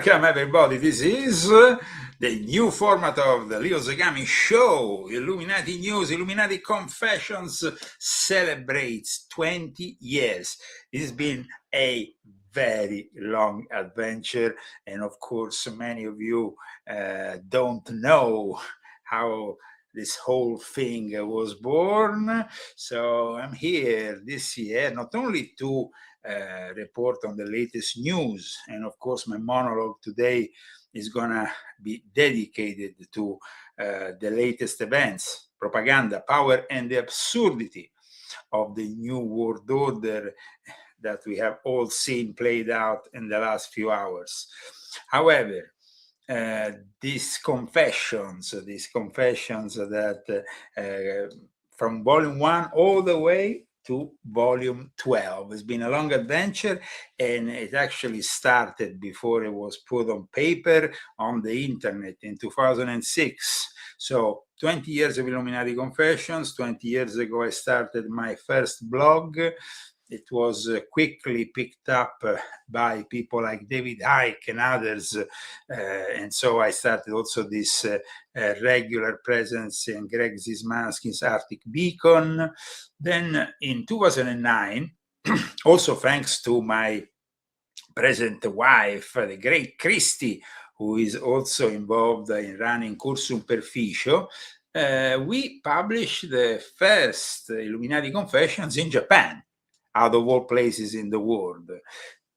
Welcome everybody, this is the new format of the Leo Zagami Show. Illuminati News, Illuminati Confessions celebrates 20 years. This has been a very long adventure, and of course many of you don't know how this whole thing was born. So I'm here this year not only to report on the latest news, and of course my monologue today is gonna be dedicated to the latest events, propaganda, power, and the absurdity of the new world order that we have all seen played out in the last few hours. However, these confessions that from volume 1 all the way to volume 12. It's been a long adventure, and it actually started before it was put on paper on the internet in 2006. So 20 years of Illuminati Confessions. 20 years ago, I started my first blog. It was quickly picked up by people like David Icke and others. And so I started also this regular presence in Greg Zismansky's Arctic Beacon. Then in 2009, also thanks to my present wife, the great Christy, who is also involved in running Cursum Perficio, we published the first Illuminati Confessions in Japan, out of all places in the world.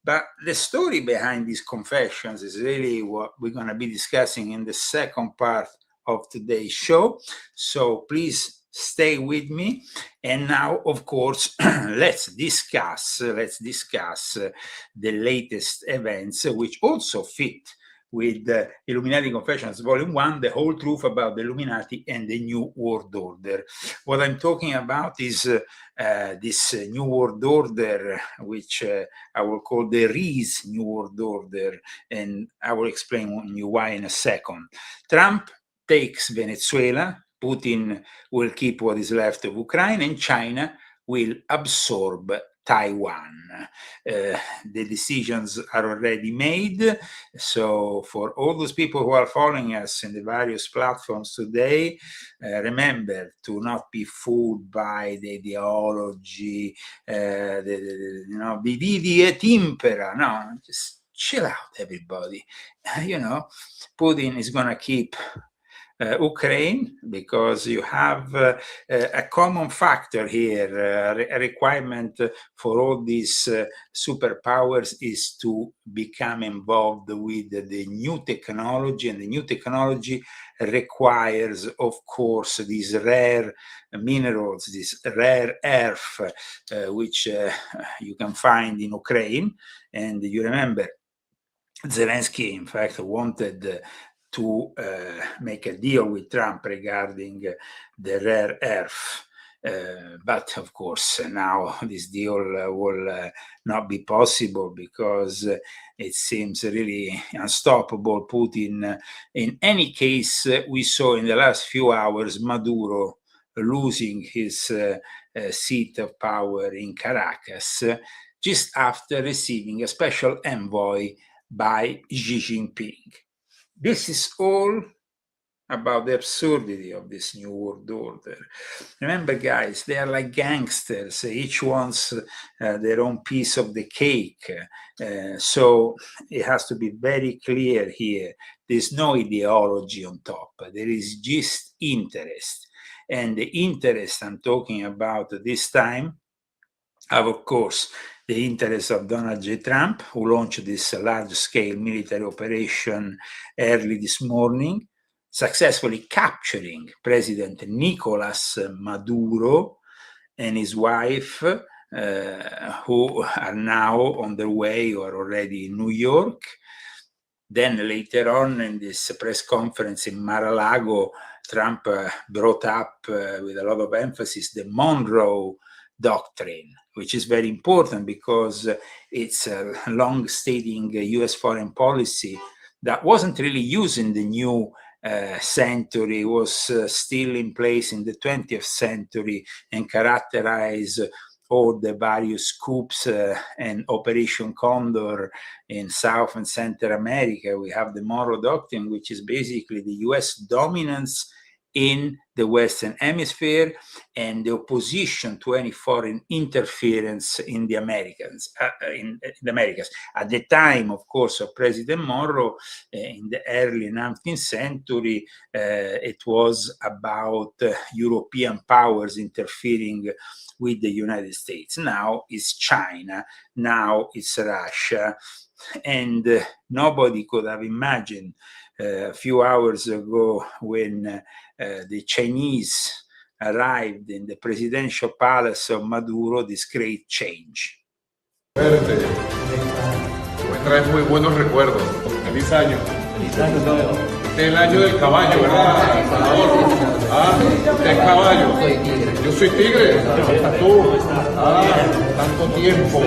But the story behind these confessions is really what we're going to be discussing in the second part of today's show. So please stay with me. And now, of course, let's discuss the latest events, which also fit with Illuminati Confessions Volume 1, the whole truth about the Illuminati and the New World Order. What I'm talking about is this New World Order, which I will call the Rees New World Order, and I will explain you why in a second. Trump takes Venezuela, Putin will keep what is left of Ukraine, and China will absorb Taiwan. The decisions are already made. So for all those people who are following us in the various platforms today, remember to not be fooled by the ideology, the vidi et impera. No, just chill out, everybody. Putin is going to keep Ukraine, because you have a common factor here. A requirement for all these superpowers is to become involved with the new technology, and the new technology requires, of course, these rare minerals, this rare earth, which you can find in Ukraine. And you remember, Zelensky, in fact, wanted to make a deal with Trump regarding the rare earth. But of course, now this deal will not be possible because it seems really unstoppable. Putin, in any case, we saw in the last few hours Maduro losing his seat of power in Caracas just after receiving a special envoy by Xi Jinping. This is all about the absurdity of this new world order. Remember, guys, they are like gangsters. Each wants their own piece of the cake. So it has to be very clear here. There's no ideology on top. There is just interest. And the interest I'm talking about this time have, of course, the interest of Donald J. Trump, who launched this large-scale military operation early this morning, successfully capturing President Nicolas Maduro and his wife, who are now on their way or already in New York. Then later on in this press conference in Mar-a-Lago, Trump brought up with a lot of emphasis the Monroe Doctrine, which is very important because it's a long-standing US foreign policy that wasn't really used in the new century, was still in place in the 20th century and characterized all the various coups and Operation Condor in South and Central America. We have the Monroe Doctrine, which is basically the US dominance in the Western Hemisphere and the opposition to any foreign interference in the Americas. At the time, of course, of President Monroe, in the early 19th century, it was about European powers interfering with the United States. Now it's China, now it's Russia, and nobody could have imagined a few hours ago when the Chinese arrived in the presidential palace of Maduro, this great change. Verte. Me traes muy buenos recuerdos. Feliz año. Feliz año nuevo. Este es el año del caballo, ¿verdad, Salvador? Usted es caballo. Soy tigre. Yo soy tigre. Tú. Tanto tiempo.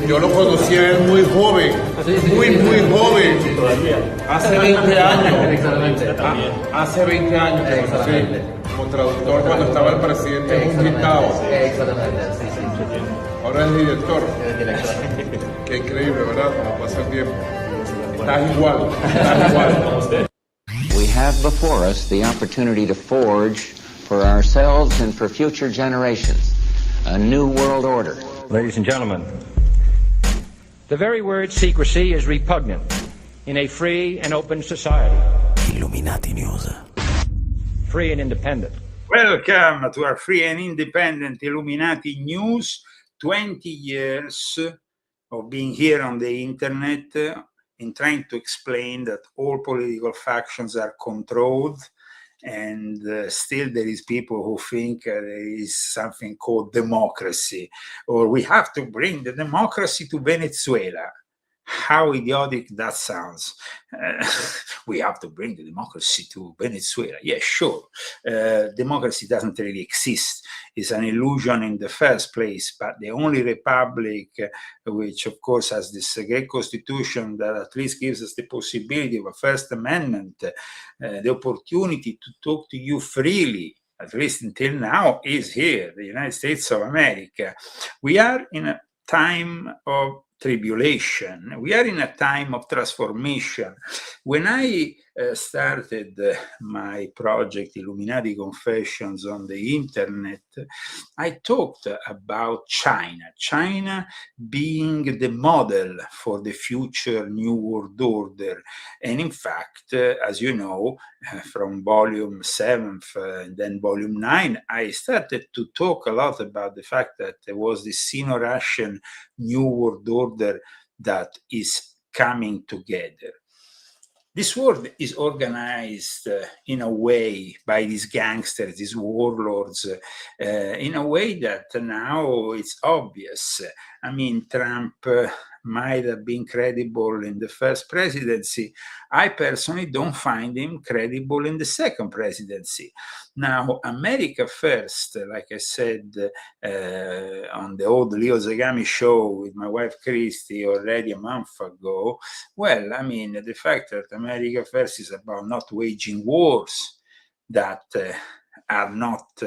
Yo lo conocí a él muy joven. Muy joven. Hace 20 años. Hace 20 años que lo conocí. Como traductor cuando estaba el presidente conquistado. Exactamente, sí. Ahora es director. Qué increíble, ¿verdad? Como pasa el tiempo. Estás igual. We have before us the opportunity to forge for ourselves and for future generations a new world order. Ladies and gentlemen, the very word secrecy is repugnant in a free and open society. Illuminati News. Free and independent. Welcome to our free and independent Illuminati News. 20 years of being here on the internet in trying to explain that all political factions are controlled, and still there is people who think there is something called democracy, or we have to bring the democracy to Venezuela. How idiotic that sounds. We have to bring the democracy to Venezuela. Yeah, sure. Democracy doesn't really exist. It's an illusion in the first place, but the only republic which, of course, has this great constitution that at least gives us the possibility of a First Amendment, the opportunity to talk to you freely, at least until now, is here, the United States of America. We are in a time of tribulation. We are in a time of transformation. When I started my project Illuminati Confessions on the internet, I talked about China being the model for the future New World Order. And in fact, as you know, from volume 7 and then volume 9, I started to talk a lot about the fact that there was this Sino-Russian New World Order that is coming together. This world is organized in a way by these gangsters, these warlords, in a way that now it's obvious. I mean, Trump might have been credible in the first presidency, I personally don't find him credible in the second presidency. Now, America First, like I said on the old Leo Zagami show with my wife Christy already a month ago, well, I mean, the fact that America First is about not waging wars that are not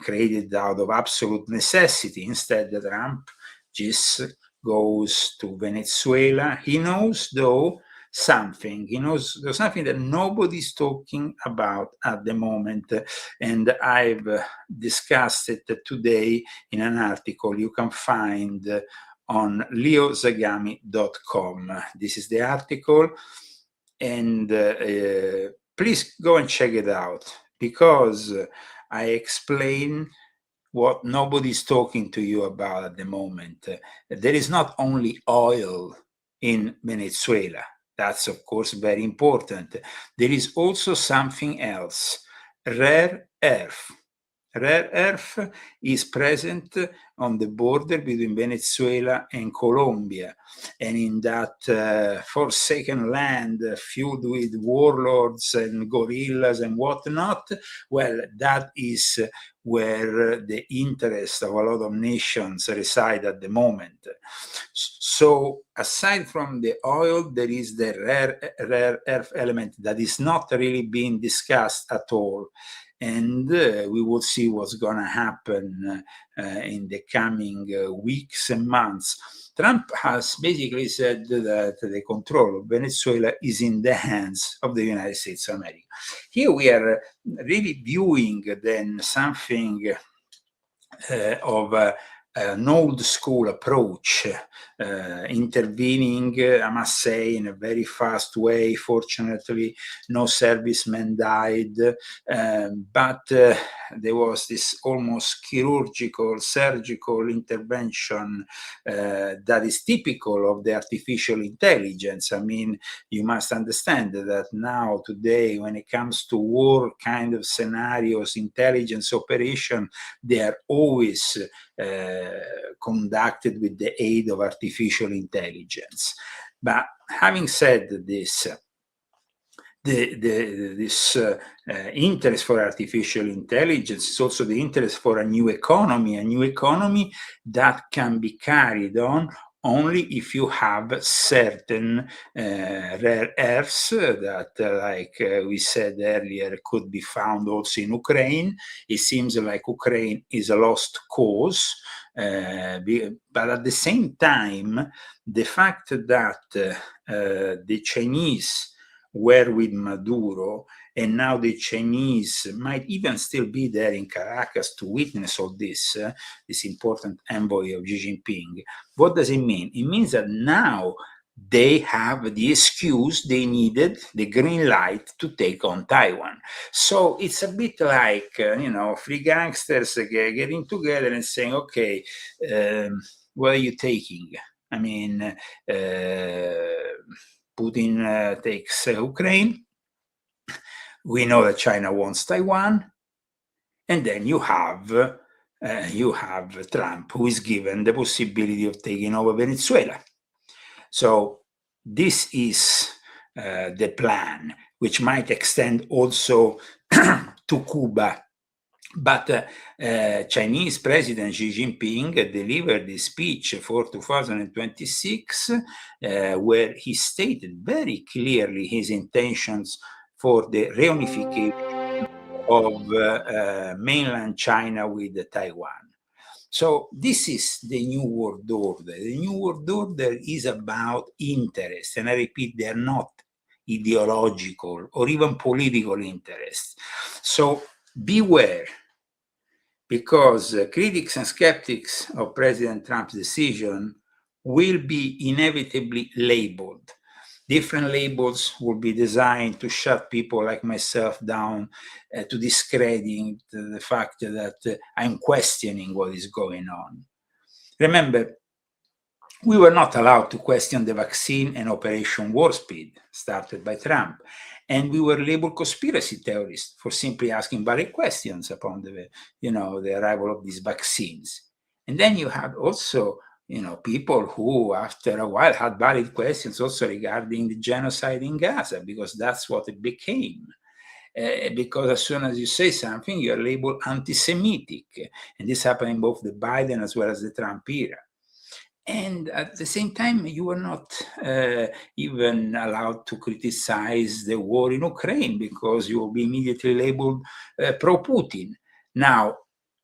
created out of absolute necessity. Instead, Trump just goes to Venezuela. He knows, though, something. He knows there's something that nobody's talking about at the moment. And I've discussed it today in an article you can find on leozagami.com. This is the article. And please go and check it out, because I explain what nobody's talking to you about at the moment. There is not only oil in Venezuela. That's, of course, very important. There is also something else, rare earth. Rare earth is present on the border between Venezuela and Colombia. And in that forsaken land filled with warlords and guerrillas and whatnot, well, that is where the interest of a lot of nations reside at the moment. So aside from the oil, there is the rare earth element that is not really being discussed at all. And we will see what's going to happen in the coming weeks and months. Trump has basically said that the control of Venezuela is in the hands of the United States of America. Here we are really viewing then something of an old school approach, intervening, I must say, in a very fast way. Fortunately, no servicemen died, but there was this almost chirurgical, surgical intervention that is typical of the artificial intelligence. I mean, you must understand that now, today, when it comes to war kind of scenarios, intelligence operation, they are always conducted with the aid of artificial intelligence. But having said this, this interest for artificial intelligence is also the interest for a new economy that can be carried on only if you have certain rare earths that, like we said earlier, could be found also in Ukraine. It seems like Ukraine is a lost cause, but at the same time, the fact that the Chinese were with Maduro, and now the Chinese might even still be there in Caracas to witness all this, this important envoy of Xi Jinping. What does it mean? It means that now they have the excuse they needed, the green light, to take on Taiwan. So it's a bit like, three gangsters getting together and saying, okay, what are you taking? I mean, Putin takes Ukraine. We know that China wants Taiwan, and then you have Trump, who is given the possibility of taking over Venezuela. So this is the plan, which might extend also to Cuba. But Chinese President Xi Jinping delivered this speech for 2026, where he stated very clearly his intentions for the reunification of mainland China with Taiwan. So this is the New World Order. The New World Order is about interest, and I repeat, they are not ideological or even political interests. So beware, because critics and skeptics of President Trump's decision will be inevitably labeled. Different labels will be designed to shut people like myself down, to discredit the fact that I'm questioning what is going on. Remember, we were not allowed to question the vaccine and Operation Warp Speed started by Trump. And we were labeled conspiracy theorists for simply asking valid questions upon the arrival of these vaccines. And then you had also, people who after a while had valid questions also regarding the genocide in Gaza, because that's what it became. Because as soon as you say something, you're labeled anti-Semitic. And this happened in both the Biden as well as the Trump era. And at the same time, you were not even allowed to criticize the war in Ukraine, because you will be immediately labeled pro-Putin. Now,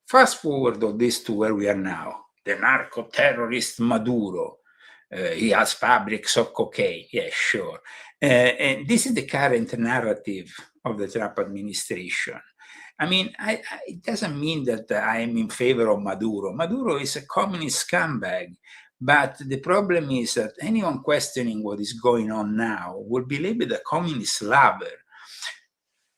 fast forward all this to where we are now. The narco-terrorist Maduro. He has fabrics of cocaine. Yeah, sure. And this is the current narrative of the Trump administration. I mean, it doesn't mean that I am in favor of Maduro. Maduro is a communist scumbag. But the problem is that anyone questioning what is going on now will be labeled a communist lover,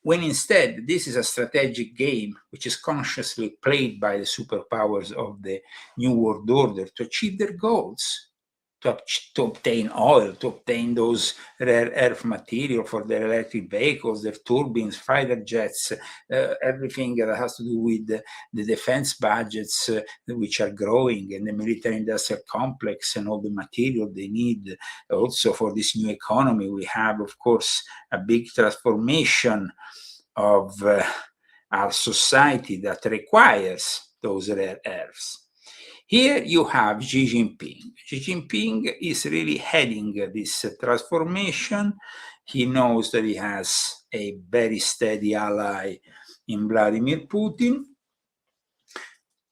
when instead this is a strategic game which is consciously played by the superpowers of the New World Order to achieve their goals, to obtain oil, to obtain those rare earth material for their electric vehicles, their turbines, fighter jets, everything that has to do with the defense budgets which are growing, and the military industrial complex and all the material they need also for this new economy. We have, of course, a big transformation of our society that requires those rare earths. Here you have Xi Jinping. Xi Jinping is really heading this transformation. He knows that he has a very steady ally in Vladimir Putin.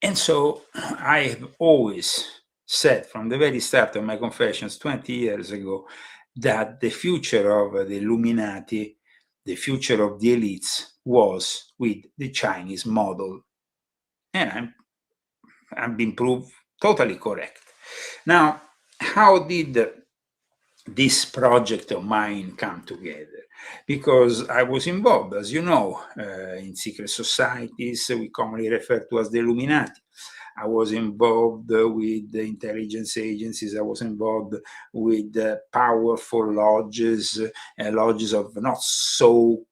And so I have always said from the very start of my confessions 20 years ago that the future of the Illuminati, the future of the elites, was with the Chinese model. And I've been proved totally correct. Now, how did this project of mine come together? Because I was involved, as you know, in secret societies we commonly refer to as the Illuminati. I was involved with the intelligence agencies. I was involved with powerful lodges, lodges of not so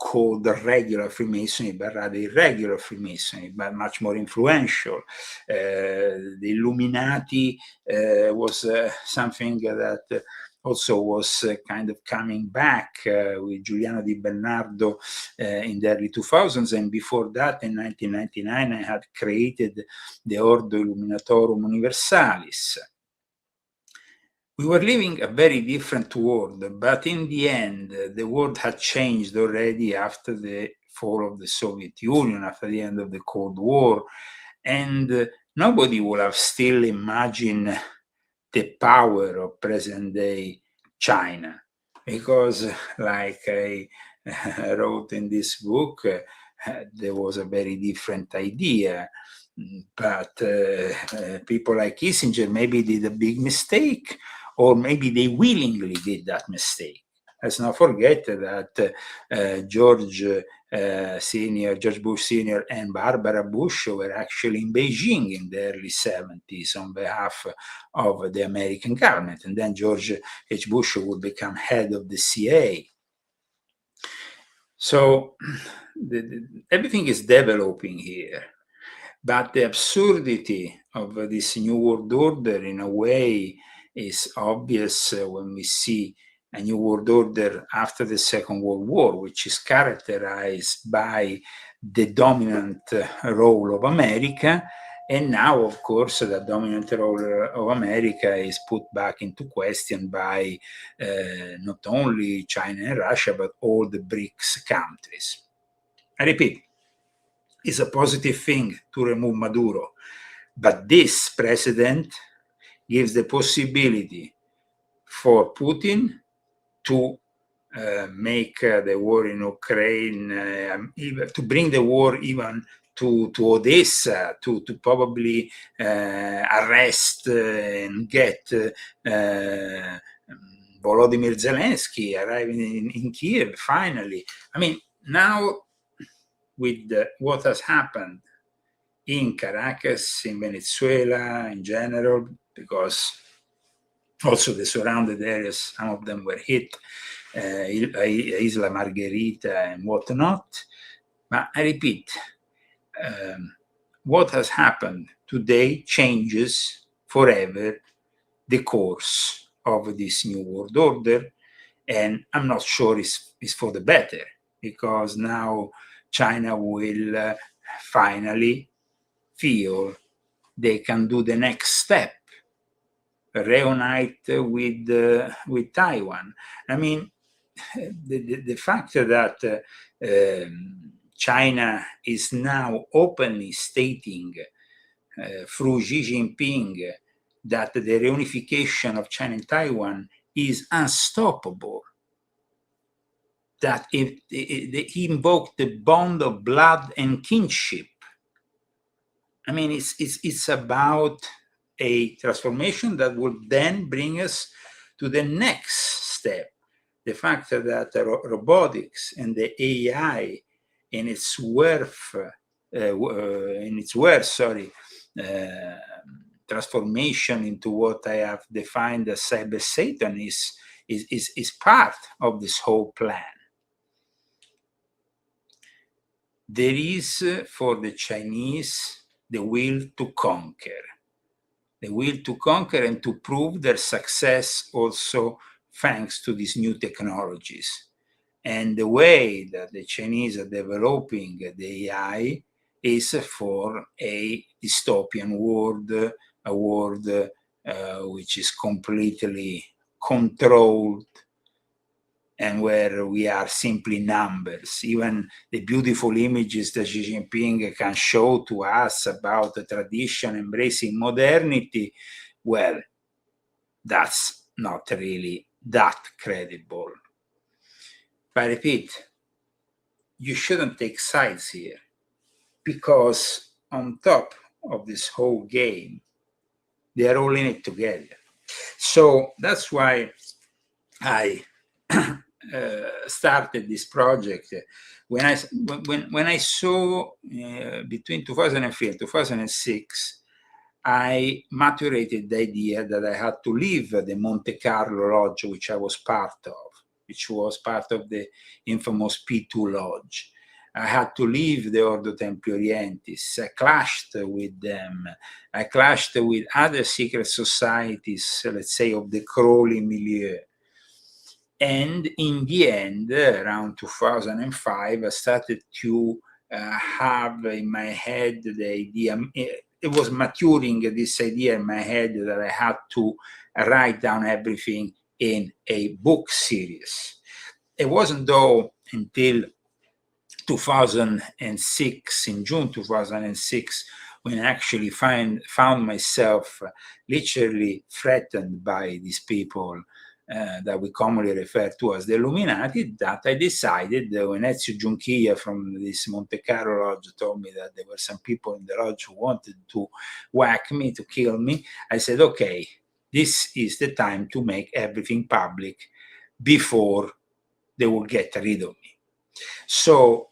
called regular Freemasonry, but rather irregular Freemasonry, but much more influential. The Illuminati was something that also was kind of coming back with Giuliano Di Bernardo in the early 2000s. And before that, in 1999, I had created the Ordo Illuminatorum Universalis. We were living a very different world, but in the end, the world had changed already after the fall of the Soviet Union, after the end of the Cold War, and nobody would have still imagined the power of present-day China, because, like I wrote in this book, there was a very different idea. But people like Kissinger maybe did a big mistake, or maybe they willingly did that mistake. Let's not forget that George Bush Sr. and Barbara Bush were actually in Beijing in the early 70s on behalf of the American government. And then George H. Bush would become head of the CIA. So everything is developing here. But the absurdity of this New World Order, in a way, is obvious when we see a New World Order after the Second World War, which is characterized by the dominant role of America. And now, of course, the dominant role of America is put back into question by not only China and Russia, but all the BRICS countries. I repeat, it's a positive thing to remove Maduro, but this precedent gives the possibility for Putin to make the war in Ukraine, to bring the war even to Odessa, to probably arrest and get Volodymyr Zelensky arriving in Kiev finally. I mean, now with what has happened in Caracas, in Venezuela in general, because also the surrounded areas, some of them were hit, Isla Margarita and whatnot. But I repeat, what has happened today changes forever the course of this new world order. And I'm not sure it's for the better, because now China will finally feel they can do the next step, reunite with Taiwan. I mean, the fact that China is now openly stating through Xi Jinping that the reunification of China and Taiwan is unstoppable, that he invoked the bond of blood and kinship. I mean, it's about a transformation that will then bring us to the next step. The fact that robotics and the AI in its worth, transformation into what I have defined as cyber Satan is part of this whole plan. There is for the Chinese the will to conquer and to prove their success also thanks to these new technologies. And the way that the Chinese are developing the AI is for a dystopian world, a world which is completely controlled and where we are simply numbers. Even the beautiful images that Xi Jinping can show to us about the tradition embracing modernity, well, that's not really that credible. But I repeat, you shouldn't take sides here, because on top of this whole game, they are all in it together. So that's why I started this project. When I saw between 2003 and 2006, I maturated the idea that I had to leave the Monte Carlo Lodge, which I was part of, which was part of the infamous P2 Lodge. I had to leave the Ordo Templi Orientis. I clashed with them. I clashed with other secret societies, let's say, of the Crowley milieu. And in the end, around 2005, I started to have in my head the idea, it was maturing this idea in my head that I had to write down everything in a book series. It wasn't though until 2006, in June 2006, when I actually found myself literally threatened by these people that we commonly refer to as the Illuminati, that I decided, when Ezio Giunchia from this Monte Carlo Lodge told me that there were some people in the lodge who wanted to whack me, to kill me, I said, okay, this is the time to make everything public before they will get rid of me. So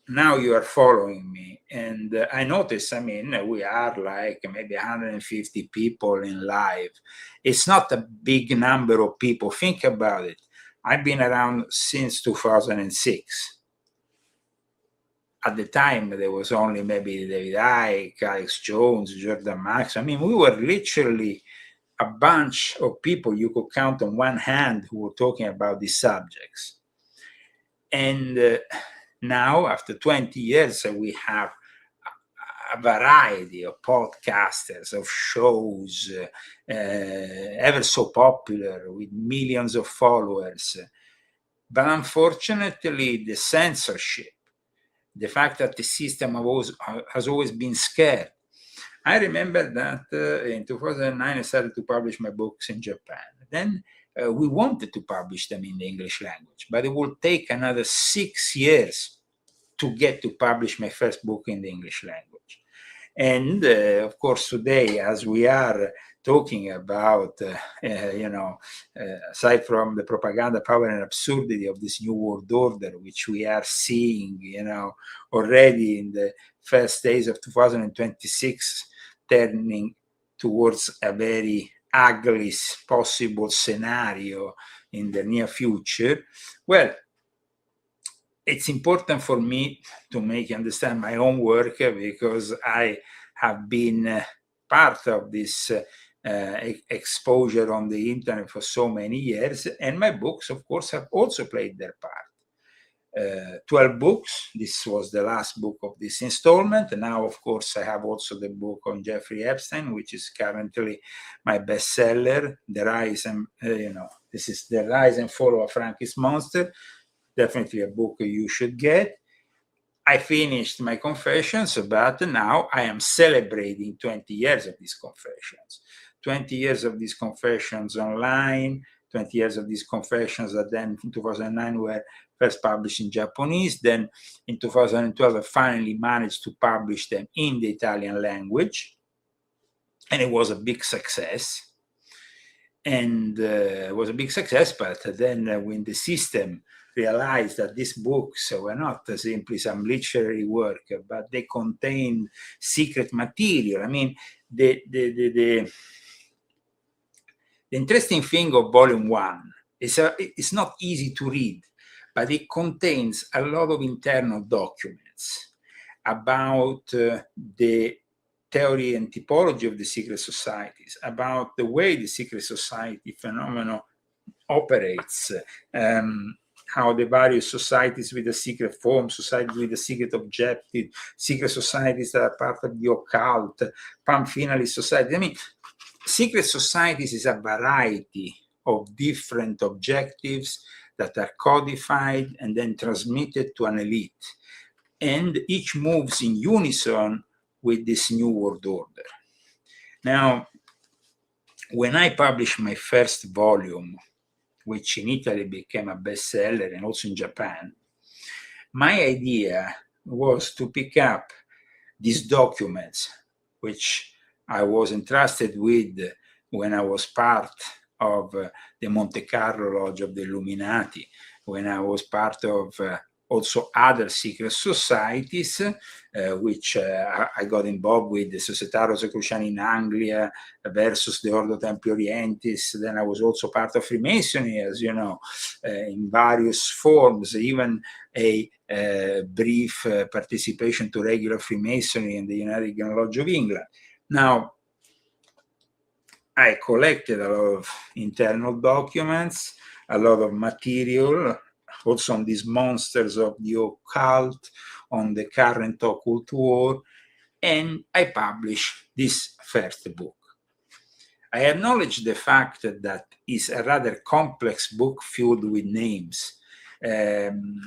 now you are following me, and I notice, I mean, we are like maybe 150 people in live. It's not a big number of people. Think about it. I've been around since 2006. At the time, there was only maybe David Icke, Alex Jones, Jordan Max. I mean, we were literally a bunch of people you could count on one hand who were talking about these subjects. And now, after 20 years, we have a variety of podcasters, of shows, ever so popular, with millions of followers. But unfortunately, the censorship, the fact that the system has always been scared. I remember that in 2009, I started to publish my books in Japan. Then we wanted to publish them in the English language, but it will take another 6 years to get to publish my first book in the English language. And of course, today, as we are talking about, aside from the propaganda, power, and absurdity of this new world order, which we are seeing, already in the first days of 2026, turning towards a very ugly possible scenario in the near future, well, it's important for me to make you understand my own work, because I have been part of this exposure on the internet for so many years, and my books, of course, have also played their part. 12 books. This was the last book of this installment. And now, of course, I have also the book on Jeffrey Epstein, which is currently my bestseller. The Rise and this is The Rise and Fall of Frankie's Monster. Definitely a book you should get. I finished my confessions, but now I am celebrating 20 years of these confessions. 20 years of these confessions online, 20 years of these confessions that then in 2009 were first published in Japanese. Then in 2012, I finally managed to publish them in the Italian language. And it was a big success. And it was a big success, but then when the system realized that these books were not simply some literary work, but they contained secret material. I mean, the interesting thing of Volume 1 is it's not easy to read, but it contains a lot of internal documents about the theory and typology of the secret societies, about the way the secret society phenomenon operates, how the various societies with a secret form, societies with a secret objective, secret societies that are part of the occult, pan-finalist society. I mean, secret societies is a variety of different objectives that are codified and then transmitted to an elite. And each moves in unison with this new world order. Now, when I published my first volume, which in Italy became a bestseller and also in Japan, my idea was to pick up these documents, which I was entrusted with when I was part of the Monte Carlo Lodge of the Illuminati, when I was part of also other secret societies, which I got involved with, the Società Rosicruciana in Anglia versus the Ordo Templi Orientis. Then I was also part of Freemasonry, as you know, in various forms, even a brief participation to regular Freemasonry in the United Lodge of England. Now, I collected a lot of internal documents, a lot of material, also on these monsters of the occult, on the current occult war, and I published this first book. I acknowledge the fact that it's a rather complex book filled with names, and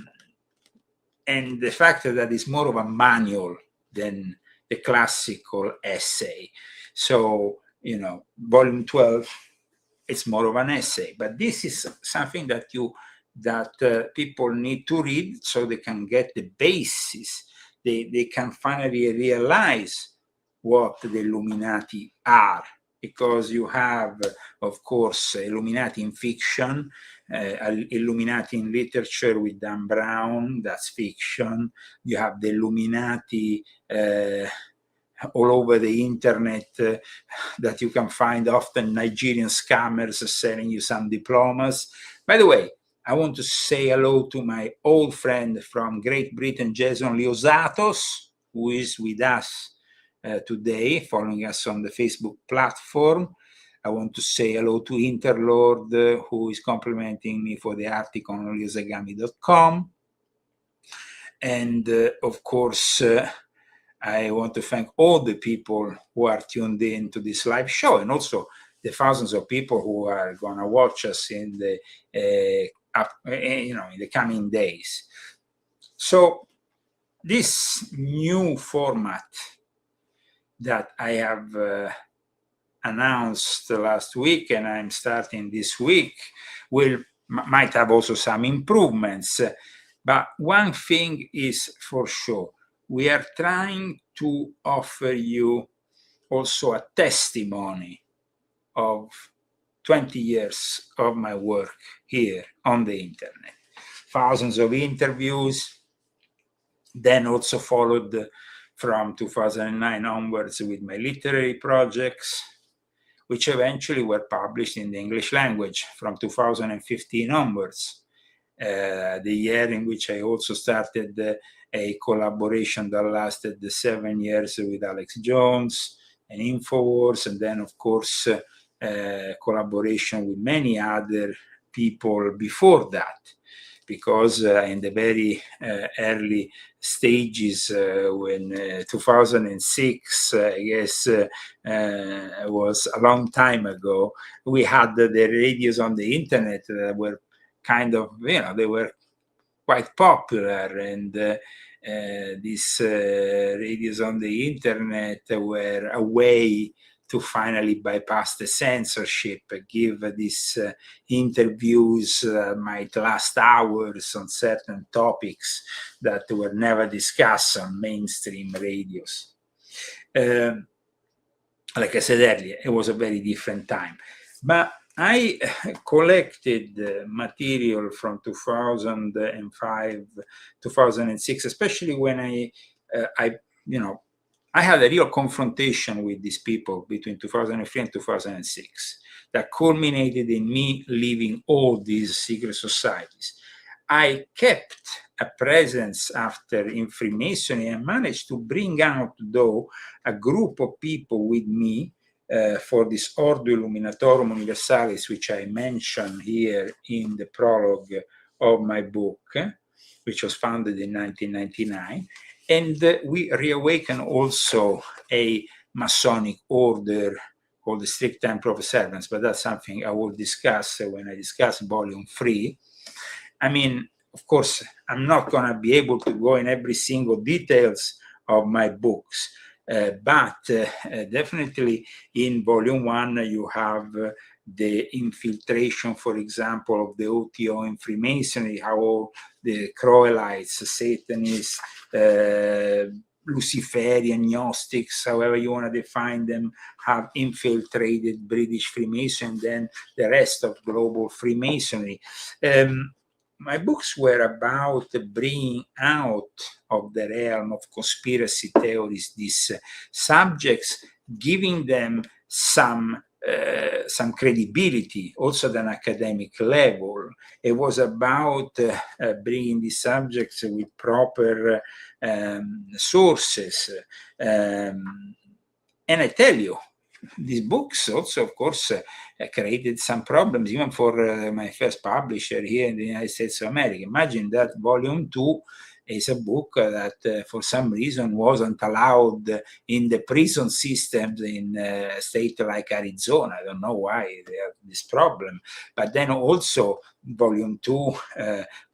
the fact that it's more of a manual than the classical essay. So, Volume 12, it's more of an essay, but this is something that people need to read so they can get the basis. They can finally realize what the Illuminati are, because you have, of course, Illuminati in fiction, Illuminati in literature with Dan Brown, that's fiction. You have the Illuminati all over the internet that you can find, often Nigerian scammers selling you some diplomas. By the way, I want to say hello to my old friend from Great Britain, Jason Liosatos, who is with us today, following us on the Facebook platform. I want to say hello to Interlord, who is complimenting me for the article on liosagami.com. And of course, I want to thank all the people who are tuned in to this live show, and also the thousands of people who are going to watch us in the in the coming days. So this new format that I have announced last week and I'm starting this week might have also some improvements, but one thing is for sure: we are trying to offer you also a testimony of 20 years of my work here on the internet. Thousands of interviews, then also followed from 2009 onwards with my literary projects, which eventually were published in the English language from 2015 onwards, the year in which I also started a collaboration that lasted 7 years with Alex Jones, and InfoWars, and then of course collaboration with many other people before that, because in the very early stages, when 2006, I guess, was a long time ago, we had the radios on the internet that were kind of, they were quite popular, and these radios on the internet were a way to finally bypass the censorship, give these interviews might last hours on certain topics that were never discussed on mainstream radios. Like I said earlier, it was a very different time. But I collected material from 2005, 2006, especially when I had a real confrontation with these people between 2003 and 2006 that culminated in me leaving all these secret societies. I kept a presence after in Freemasonry and managed to bring out, though, a group of people with me for this Ordo Illuminatorum Universalis, which I mentioned here in the prologue of my book, which was founded in 1999. And we reawaken also a Masonic order called the Strict Temple of Servants, but that's something I will discuss when I discuss Volume 3. I mean, of course, I'm not going to be able to go in every single details of my books, but definitely in Volume 1 you have the infiltration, for example, of the OTO in Freemasonry, how all the Crowellites, Satanists, Luciferian, Gnostics, however you want to define them, have infiltrated British Freemasonry and then the rest of global Freemasonry. My books were about bringing out of the realm of conspiracy theories these subjects, giving them some credibility, also at an academic level. It was about bringing these subjects with proper sources. And I tell you, these books also, of course, created some problems, even for my first publisher here in the United States of America. Imagine that Volume 2 is a book that for some reason wasn't allowed in the prison systems in a state like Arizona. I don't know why they have this problem. But then also Volume 2,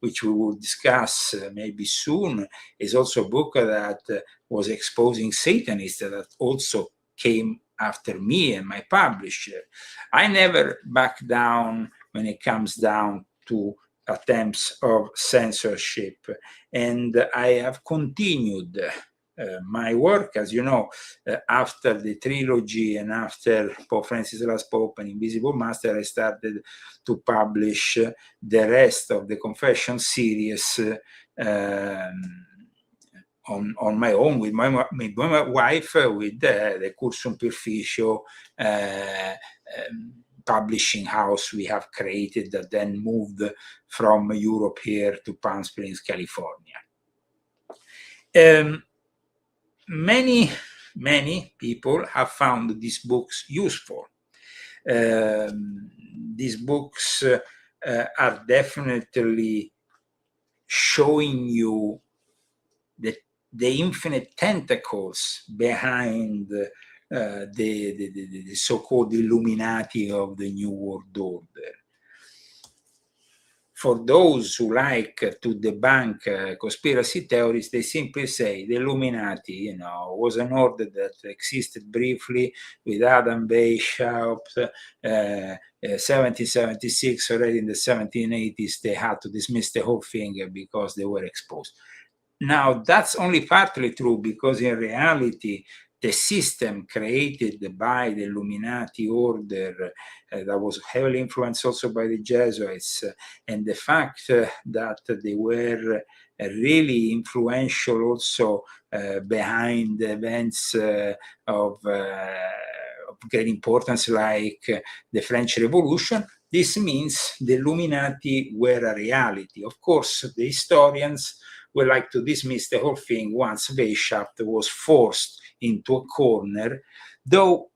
which we will discuss maybe soon, is also a book that was exposing Satanists that also came after me and my publisher. I never back down when it comes down to attempts of censorship, and I have continued my work, as you know, after the trilogy and after Pope Francis the Last Pope and Invisible Master. I started to publish the rest of the Confession series on my own, with my wife, with the Cursum Perficio publishing house we have created, that then moved from Europe here to Palm Springs, California. Many people have found these books useful. These books are definitely showing you the infinite tentacles behind the so-called Illuminati of the New World Order. For those who like to debunk conspiracy theories, they simply say the Illuminati, was an order that existed briefly with Adam Weishaupt, 1776. Already in the 1780s, they had to dismiss the whole thing because they were exposed. Now, that's only partly true, because in reality, the system created by the Illuminati order that was heavily influenced also by the Jesuits, and the fact that they were really influential also behind events of great importance like the French Revolution, this means the Illuminati were a reality. Of course, the historians would like to dismiss the whole thing once Weishaupt was forced into a corner though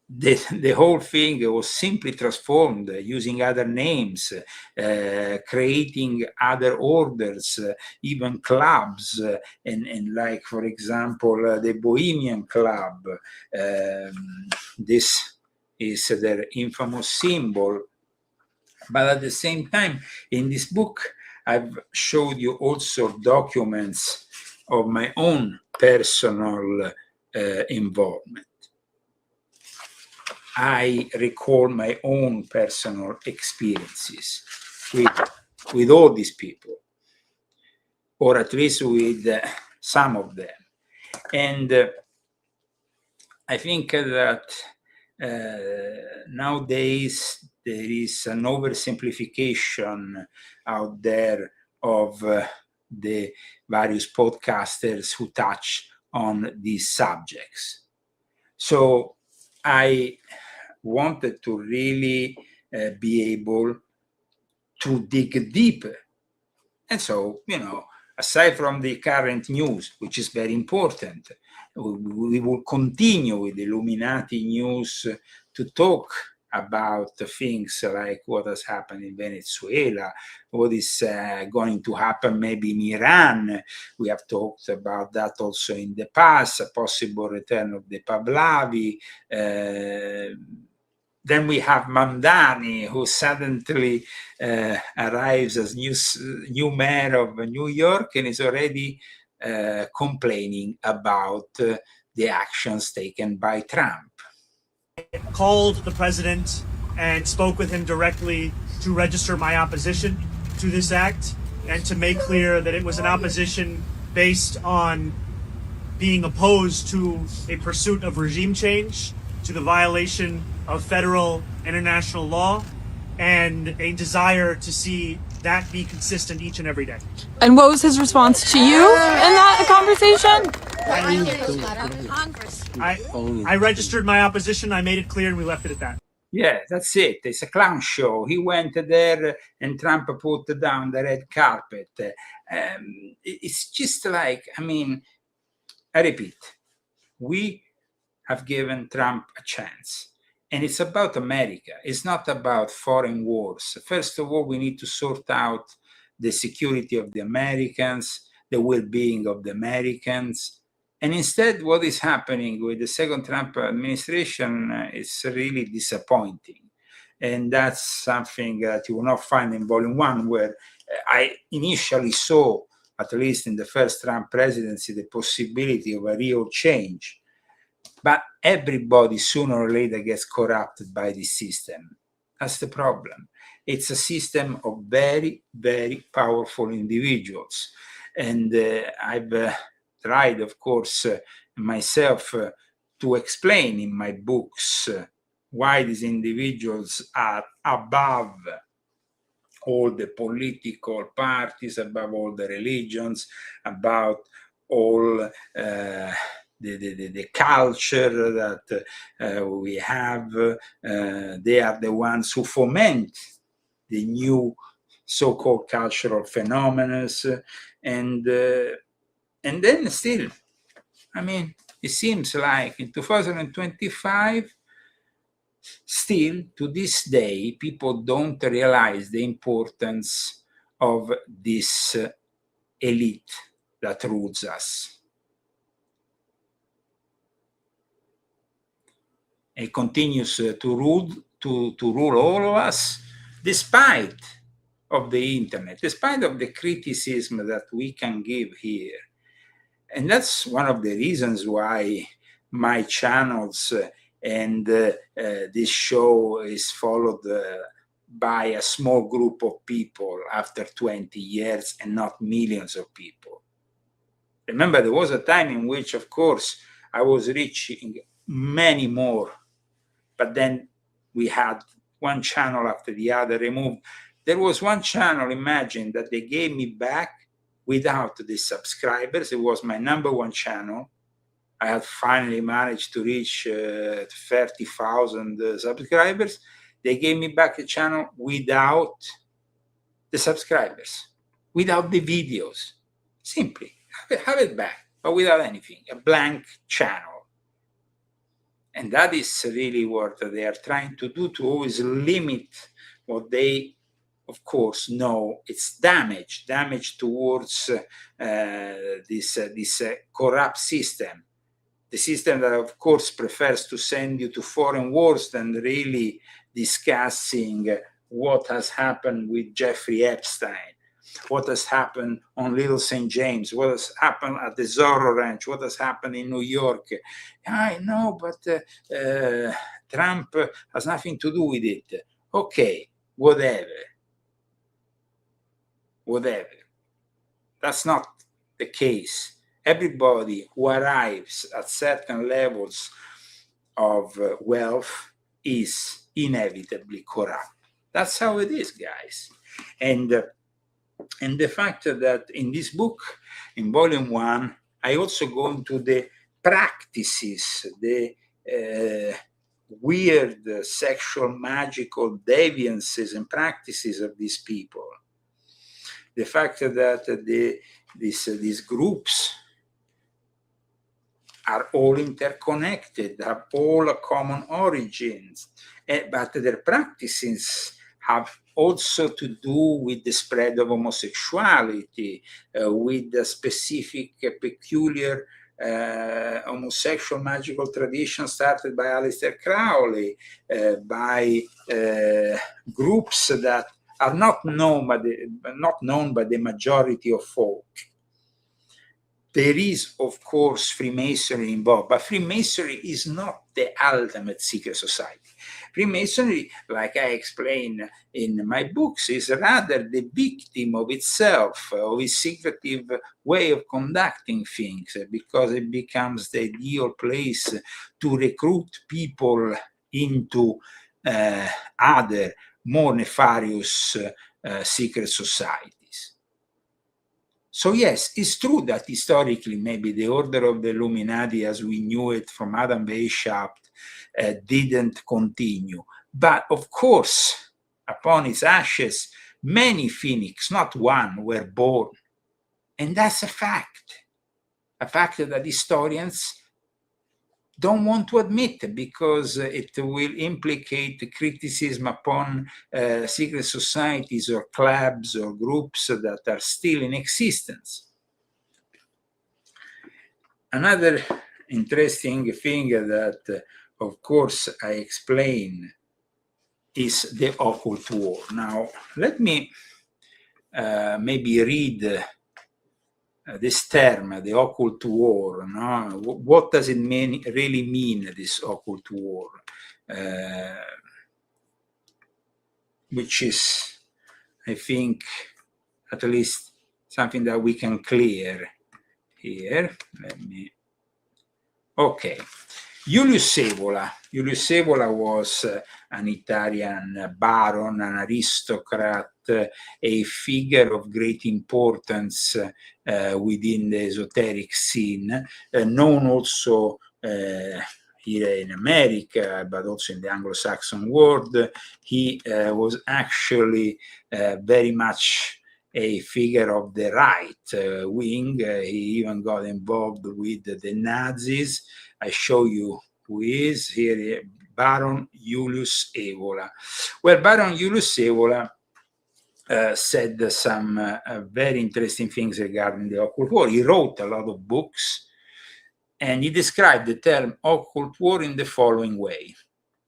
the whole thing was simply transformed using other names, creating other orders, even clubs, and like, for example, the Bohemian Club. This is their infamous symbol. But at the same time, in this book, I've showed you also documents of my own personal involvement. I recall my own personal experiences with all these people, or at least with some of them. And I think that nowadays there is an oversimplification out there of the various podcasters who touch on these subjects. So I wanted to really be able to dig deeper. And so, aside from the current news, which is very important, we will continue with Illuminati news to talk about things like what has happened in Venezuela, what is going to happen maybe in Iran. We have talked about that also in the past, a possible return of the Pahlavi. Then we have Mamdani, who suddenly arrives as new mayor of New York and is already complaining about the actions taken by Trump. Called the president and spoke with him directly to register my opposition to this act and to make clear that it was an opposition based on being opposed to a pursuit of regime change, to the violation of federal international law, and a desire to see that be consistent each and every day. And what was his response to you in that conversation? I registered my opposition, I made it clear, and we left it at that. Yeah, that's it. It's a clown show. He went there and Trump put down the red carpet. It's just like, I repeat, we have given Trump a chance. And it's about America. It's not about foreign wars. First of all, we need to sort out the security of the Americans, the well-being of the Americans. And instead, what is happening with the second Trump administration is really disappointing. And that's something that you will not find in Volume 1, where I initially saw, at least in the first Trump presidency, the possibility of a real change. But everybody sooner or later gets corrupted by this system. That's the problem. It's a system of very, very powerful individuals. And I've tried, of course, myself to explain in my books why these individuals are above all the political parties, above all the religions, about all the culture that we have. They are the ones who foment the new so-called cultural phenomena. And then still, it seems like in 2025, still to this day, people don't realize the importance of this elite that rules us. It continues to rule all of us, despite of the internet, despite of the criticism that we can give here. And that's one of the reasons why my channels and this show is followed by a small group of people after 20 years and not millions of people. Remember, there was a time in which, of course, I was reaching many more. But then we had one channel after the other removed. There was one channel, imagine, that they gave me back without the subscribers. It was my number one channel. I had finally managed to reach 30,000 subscribers. They gave me back the channel without the subscribers, without the videos. Simply have it back, but without anything, a blank channel. And that is really what they are trying to do, to always limit what they, of course, know it's damage towards this corrupt system. The system that, of course, prefers to send you to foreign wars than really discussing what has happened with Jeffrey Epstein, what has happened on Little St. James, what has happened at the Zorro Ranch, what has happened in New York. I know, but Trump has nothing to do with it. Okay, whatever. That's not the case. Everybody who arrives at certain levels of wealth is inevitably corrupt. That's how it is, guys. And the fact that in this book, in volume 1, I also go into the practices, the weird sexual magical deviances and practices of these people. The fact that these groups are all interconnected, have all a common origins, but their practices have also to do with the spread of homosexuality, with a specific peculiar homosexual magical tradition started by Aleister Crowley, by groups that are not known by the majority of folk. There is, of course, Freemasonry involved, but Freemasonry is not the ultimate secret society. Freemasonry, like I explain in my books, is rather the victim of itself, of its secretive way of conducting things, because it becomes the ideal place to recruit people into other more nefarious secret societies. So yes, it's true that historically maybe the order of the Illuminati as we knew it from Adam Weishaupt didn't continue. But of course, upon its ashes, many phoenix, not one, were born. And that's a fact that historians don't want to admit, because it will implicate criticism upon secret societies or clubs or groups that are still in existence. Another interesting thing that, of course, I explain is the occult war. Now, let me maybe read this term, the occult war. No? What does it really mean, this occult war? Which is, I think, at least something that we can clear here. Let me. Okay. Julius Evola. Julius Evola was an Italian baron, an aristocrat, a figure of great importance within the esoteric scene, known also here in America, but also in the Anglo-Saxon world. He was actually very much a figure of the right wing. He even got involved with the Nazis. I show you who is here, Baron Julius Evola. Well, Baron Julius Evola said some very interesting things regarding the occult war. He wrote a lot of books, and he described the term occult war in the following way.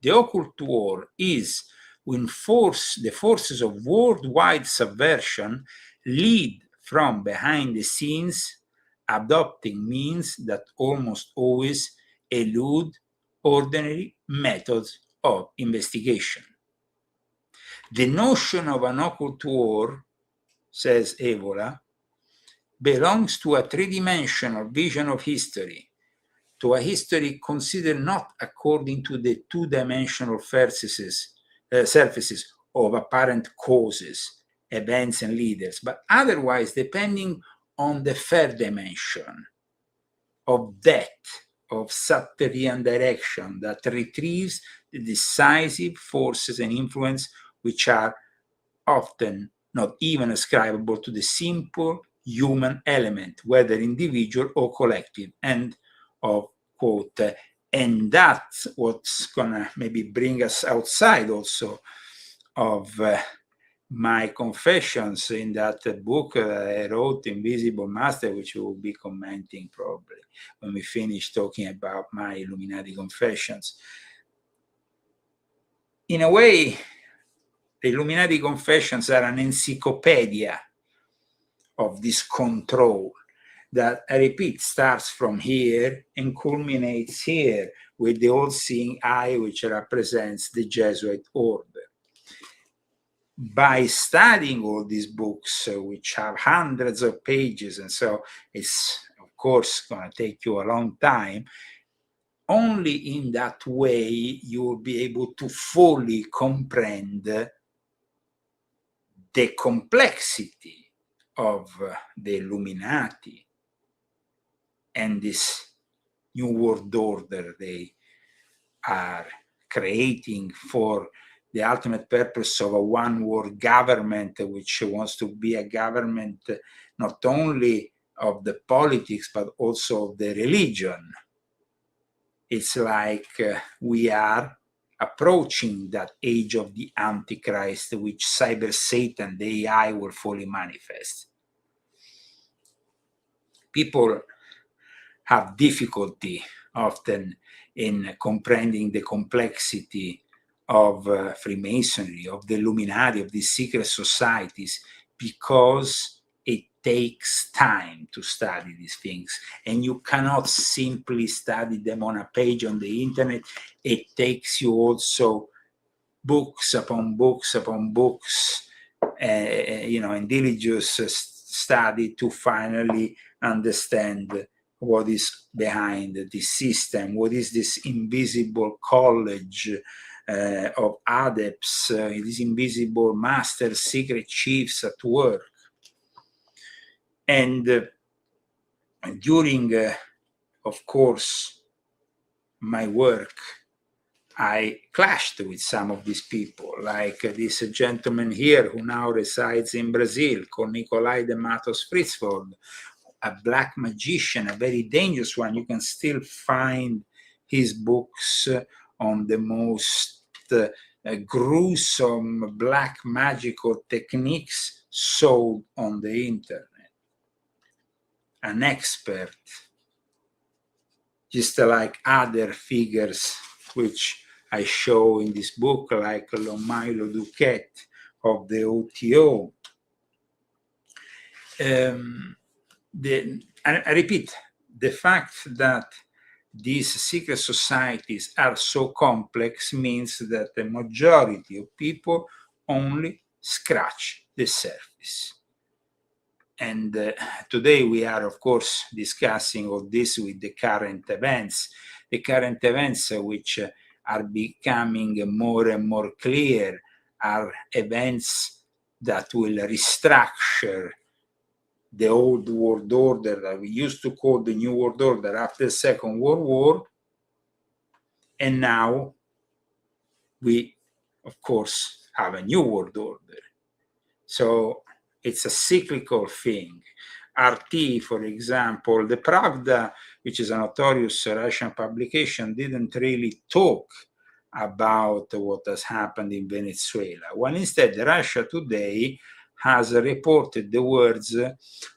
The occult war is when the forces of worldwide subversion lead from behind the scenes, adopting means that almost always elude ordinary methods of investigation. The notion of an occult war, says Evola, belongs to a three-dimensional vision of history, to a history considered not according to the two-dimensional surfaces of apparent causes, events, and leaders, but otherwise depending on the third dimension of depth, of subterranean direction that retrieves the decisive forces and influence which are often not even ascribable to the simple human element, whether individual or collective, and of, quote, And that's what's gonna maybe bring us outside also of my confessions in that book I wrote, Invisible Master, which we will be commenting probably when we finish talking about my Illuminati confessions. In a way, the Illuminati confessions are an encyclopedia of this control that, I repeat, starts from here and culminates here with the all-seeing eye, which represents the Jesuit order. By studying all these books, which have hundreds of pages, and so it's, of course, going to take you a long time, only in that way you will be able to fully comprehend the complexity of the Illuminati and this new world order they are creating for the ultimate purpose of a one-world government, which wants to be a government not only of the politics, but also of the religion. It's like we are approaching that age of the Antichrist, which cyber Satan, the AI, will fully manifest. People have difficulty often in comprehending the complexity of Freemasonry, of the Illuminati, of these secret societies, because it takes time to study these things. And you cannot simply study them on a page on the internet. It takes you also books upon books upon books, and diligence study to finally understand what is behind this system, what is this invisible college of adepts, these invisible masters, secret chiefs at work. And during, of course, my work, I clashed with some of these people, like this gentleman here who now resides in Brazil, called Nicolai de Matos Fritzford, a black magician, a very dangerous one. You can still find his books on the most gruesome black magical techniques sold on the internet. An expert, just like other figures which I show in this book, like Lomailo Duquette of the OTO. I repeat, the fact that these secret societies are so complex means that the majority of people only scratch the surface. And today we are, of course, discussing all this with the current events which are becoming more and more clear, are events that will restructure the old world order that we used to call the New World Order after the Second World War. And now we, of course, have a New World Order. So it's a cyclical thing. RT, for example, the Pravda, which is a notorious Russian publication, didn't really talk about what has happened in Venezuela. While instead, Russia Today has reported the words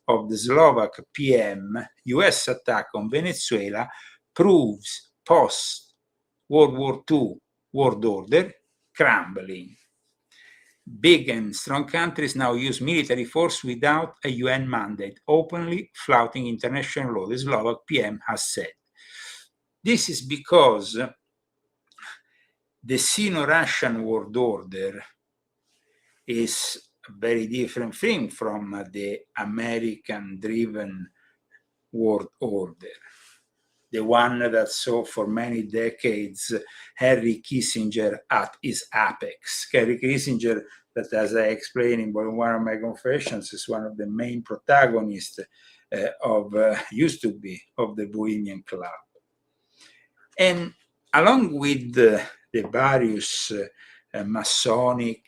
of the Slovak PM: US attack on Venezuela proves post-World War II world order crumbling. Big and strong countries now use military force without a UN mandate, openly flouting international law, the Slovak PM has said. This is because the Sino-Russian world order is a very different thing from the American-driven world order, the one that saw for many decades Henry Kissinger at his apex. Henry Kissinger, that, as I explained in one of my confessions, is one of the main protagonists used to be, of the Bohemian Club. And along with the various Masonic,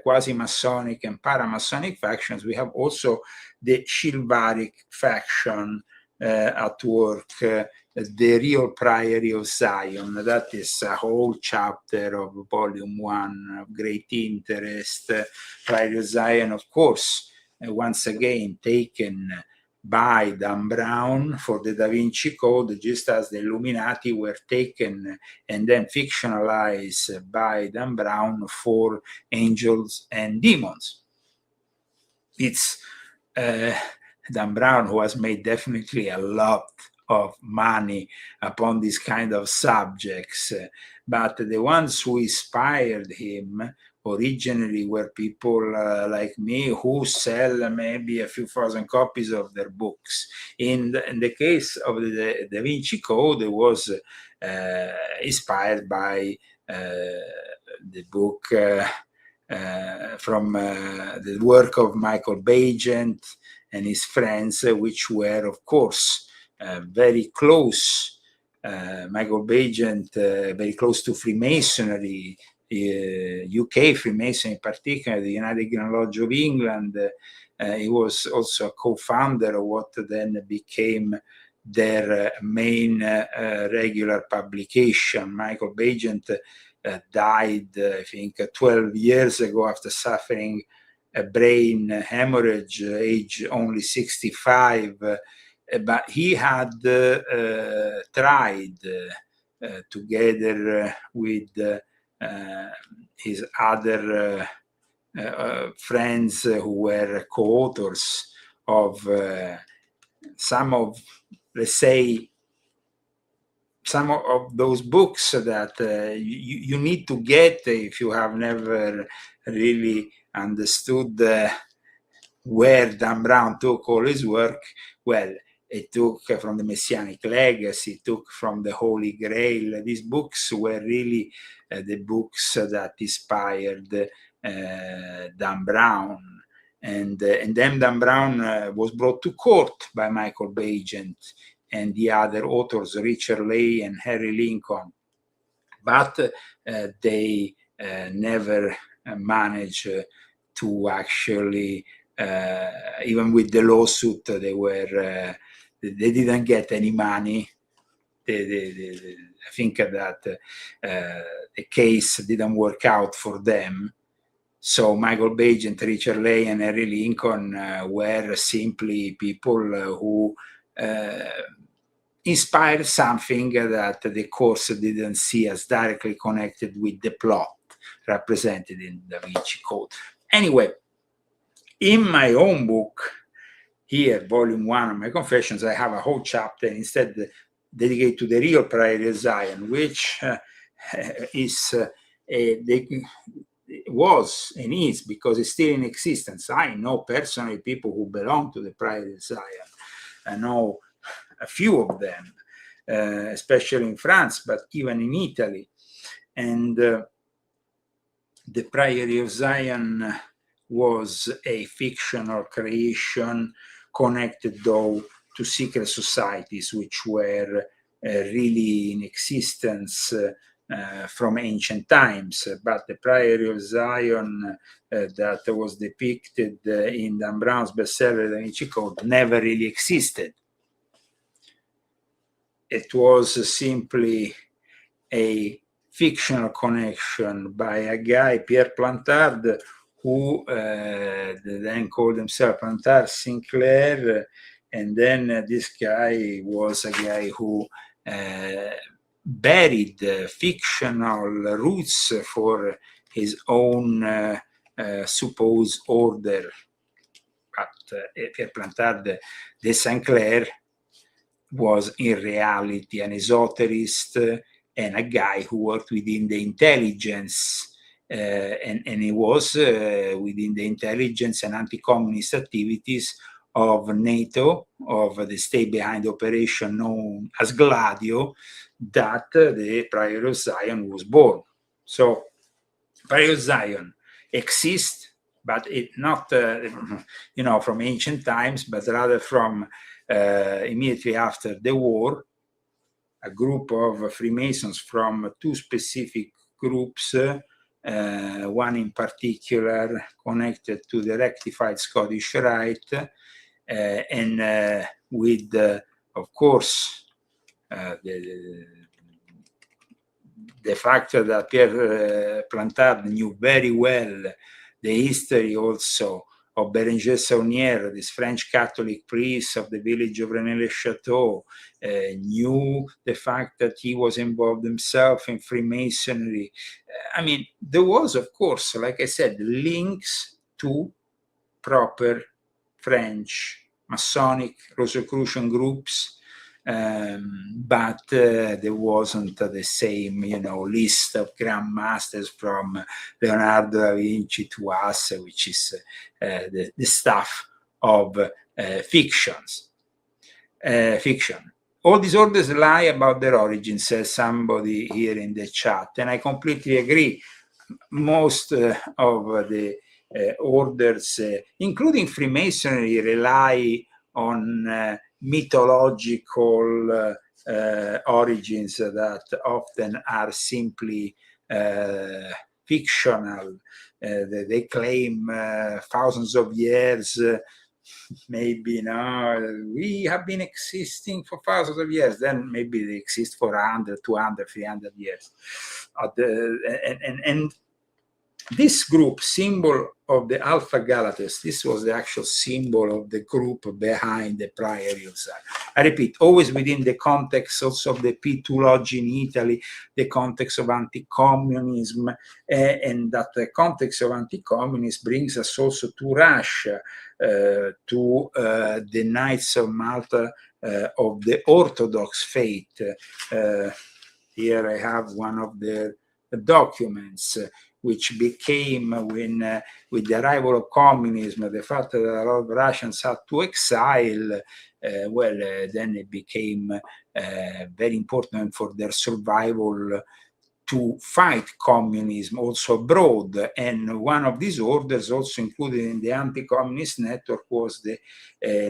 quasi-Masonic and para-Masonic factions, we have also the chivalric faction at work, The Real Priory of Zion. That is a whole chapter of volume 1 of great interest. Priory of Zion, of course, once again taken by Dan Brown for the Da Vinci Code, just as the Illuminati were taken and then fictionalized by Dan Brown for angels and demons. It's Dan Brown who has made definitely a lot of money upon these kind of subjects, but the ones who inspired him originally were people like me who sell maybe a few thousand copies of their books. In the case of the Da Vinci Code, it was inspired by the book from the work of Michael Bagent and his friends, which were, of course, very close. Michael Bagent, very close to Freemasonry, UK Freemasonry in particular, the United Lodge of England. He was also a co-founder of what then became their main regular publication. Michael Bagent died, I think, 12 years ago after suffering a brain hemorrhage, age only 65. But he had tried, together with his other friends who were co-authors of some of, let's say, some of those books that you need to get if you have never really understood where Dan Brown took all his work. Well, it took from the Messianic Legacy, it took from the Holy Grail. These books were really the books that inspired Dan Brown. And then Dan Brown was brought to court by Michael Bagent and the other authors, Richard Leigh and Harry Lincoln. But they never managed to actually, even with the lawsuit, they didn't get any money. I think that the case didn't work out for them. So Michael Bagent, Richard Leigh, and Harry Lincoln were simply people who inspired something that the course didn't see as directly connected with the plot represented in the Da Vinci Code. Anyway, in my own book, here, volume 1 of my Confessions, I have a whole chapter instead dedicated to the real Priory of Zion, which was and is, because it's still in existence. I know personally people who belong to the Priory of Zion. I know a few of them, especially in France, but even in Italy. And the Priory of Zion was a fictional creation connected, though, to secret societies which were really in existence from ancient times. But the Priory of Zion that was depicted in Dan Brown's bestseller, Da Vinci Code, never really existed. It was simply a fictional connection by a guy, Pierre Plantard, who then called himself Plantard Sinclair. And then this guy was a guy who buried fictional roots for his own supposed order. But Pierre Plantard de Sinclair was in reality an esoterist and a guy who worked within the intelligence, and he was within the intelligence and anti-communist activities of NATO, of the state behind the operation known as Gladio, that the Priory of Zion was born. So Priory of Zion exists, but it not from ancient times, but rather from immediately after the war. A group of Freemasons from two specific groups, one in particular connected to the rectified Scottish Rite, and with, of course, the fact that Pierre Plantard knew very well the history also of Bérenger Saunière, this French Catholic priest of the village of Rennes-le-Château, knew the fact that he was involved himself in Freemasonry. I mean, there was, of course, like I said, links to proper French Masonic Rosicrucian groups, but there wasn't the same, list of Grand Masters from Leonardo da Vinci to us, which is the stuff of fiction. All these orders lie about their origin, says somebody here in the chat, and I completely agree. Most of the orders, including Freemasonry, rely on mythological origins that often are simply fictional. They claim thousands of years, maybe we have been existing for thousands of years, then maybe they exist for 100, 200, 300 years. And this group, symbol of the Alpha Galates, this was the actual symbol of the group behind the Priories. I repeat, always within the context also of the P2 in Italy, the context of anti-communism, and that the context of anti-communism brings us also to Russia, to the Knights of Malta of the Orthodox faith. Here I have one of the documents, which became, when with the arrival of communism, the fact that a lot of Russians had to exile, then it became very important for their survival to fight communism also abroad. And one of these orders also included in the anti-communist network was the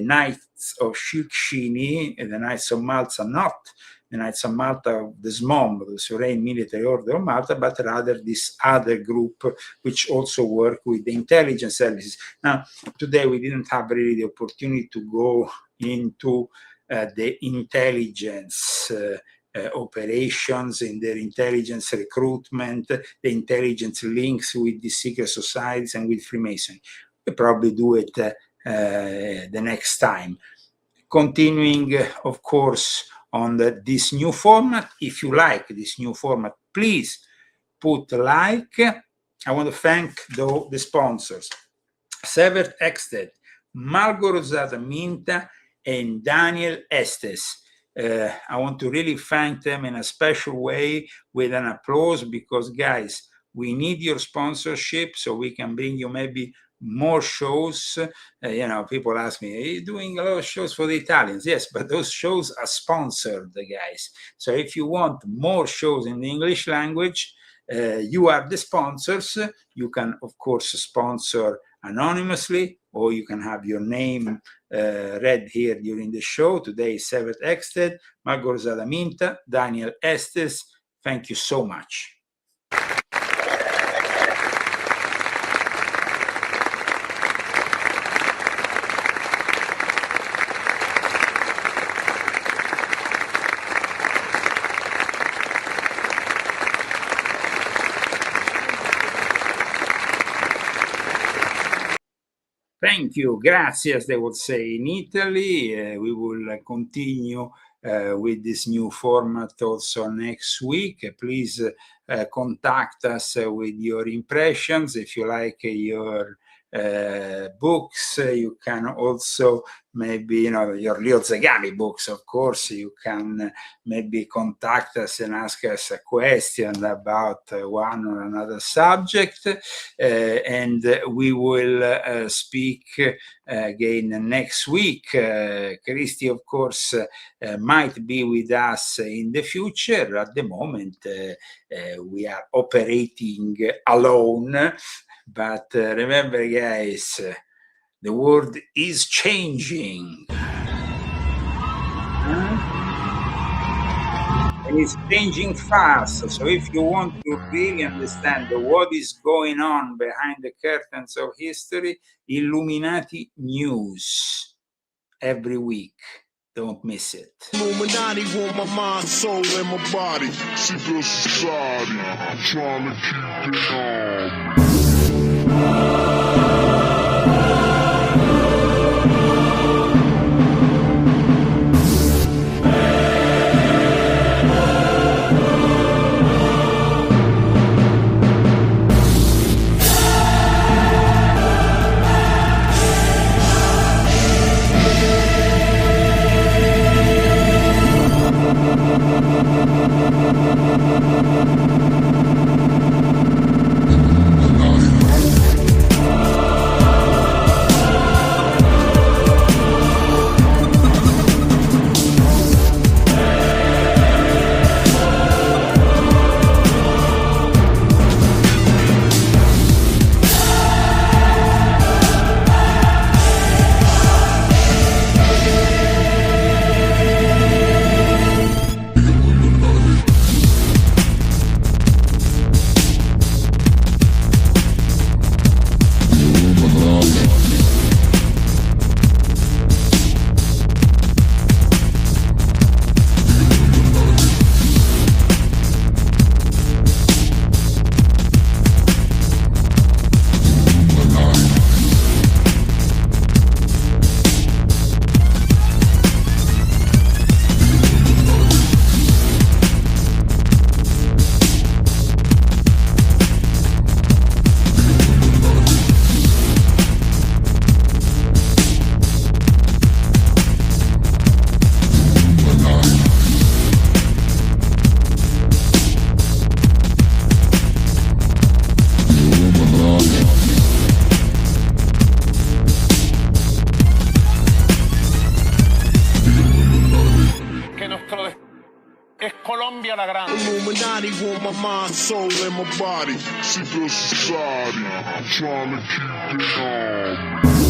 Knights of Shilkshini, the Knights of Malta, not the Knights of Malta of the SMOM, the Sovereign Military Order of Malta, but rather this other group, which also work with the intelligence services. Now, today we didn't have really the opportunity to go into the intelligence operations, in their intelligence recruitment, the intelligence links with the secret societies and with Freemasonry. We'll probably do it the next time. Continuing, of course, on this new format. If you like this new format, please put a like. I want to thank, though, the sponsors: Severt Exted, Margot Rosata Minta, and Daniel Estes. I want to really thank them in a special way with an applause, because, guys, we need your sponsorship so we can bring you maybe more shows. People ask me, are you doing a lot of shows for the Italians? Yes, but those shows are sponsored, guys. So if you want more shows in the English language, you are the sponsors. You can, of course, sponsor anonymously, or you can have your name read here during the show. Today is Severt Exted, Margot Rosada Minta, Daniel Estes. Thank you so much. Thank you, grazie, as they would say in Italy. We will continue with this new format also next week. Please contact us with your impressions. If you like your books, you can also maybe, your Leo Zagami books, of course, you can maybe contact us and ask us a question about one or another subject, and we will speak again next week. Christy, of course, might be with us in the future. At the moment, we are operating alone, but remember, guys, the world is changing. And it's changing fast. So if you want to really understand what is going on behind the curtains of history, Illuminati News every week. Don't miss it. Illuminati want my mind, soul, and my body. Secret society, trying to keep it on. Es Colombia la grande. Illuminati want my mind, soul, and my body. Secret society, trying to keep it on.